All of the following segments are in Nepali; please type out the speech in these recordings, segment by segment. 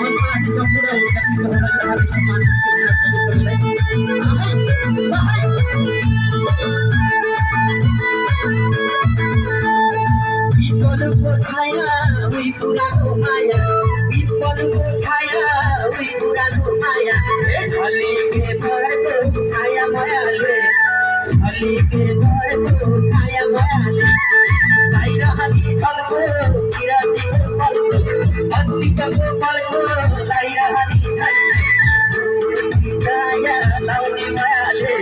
मनमासी सम्पूर्ण व्यक्तित्वहरूलाई हार्दिक सम्मान पिपलको छाया उही पुरानो माया पिपलको छाया उही पुरानो माया ढलेके बढ्दो छाया मायाले ढलेके बढ्दो छाया मायाले बाहिर हामी छल्को किरातीको पल्को अन्तिमको पल्को बाहिर हामी छाया लाउने मायाले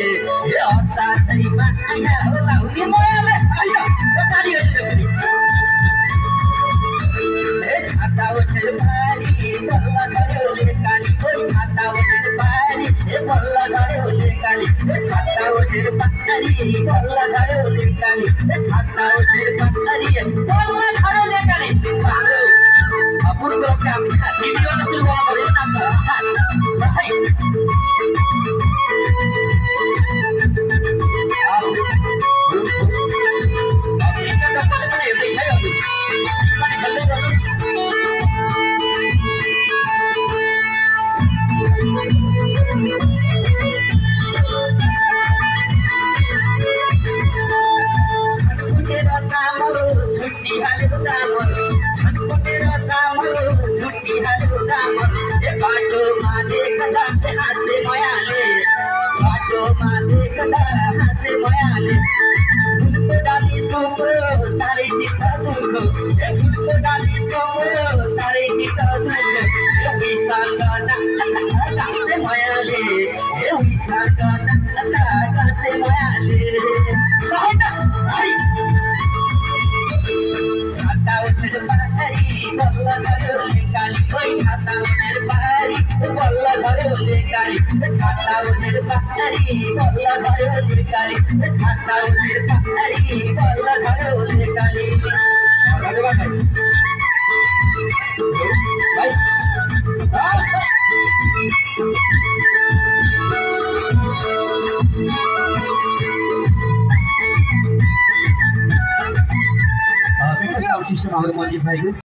हस्तादै माया लाउने मायाले छाता उठेर पारी बल्ल गऱ्यो लेकाली कोही छाता उठेर पारी बल्ल गऱ्यो लेकाली छाता उठेर पारी बल्ल गऱ्यो लेकाली छाता उठेर पारी बल्ल गऱ्यो लेकाली हाम्रो अपूर्व काम भिडियो सुरु गर्नु पर्यो बाटोमा देख्दा हाँसे मायाले बाटोमा देख्दा हाँसे मायाले फुलको डाली सोको साह्रै चित्त दुःख फुलको डाली सोको साह्रै चित्त दुःख उहीसँग हाँसे मायाले उहीसँग हाँसे मायाले छाता उठेर पारी बल्ल गऱ्यो लेकाली कोही छाता उठेर पारी बल्ल गऱ्यो लेकाली छाता उठेर पारी बल्ल गऱ्यो लेकाली छाता उठेर पारी बल्ल गऱ्यो लेकाली धन्यवाद भाइ सिस्टम हाम्रो मन्जित भाइको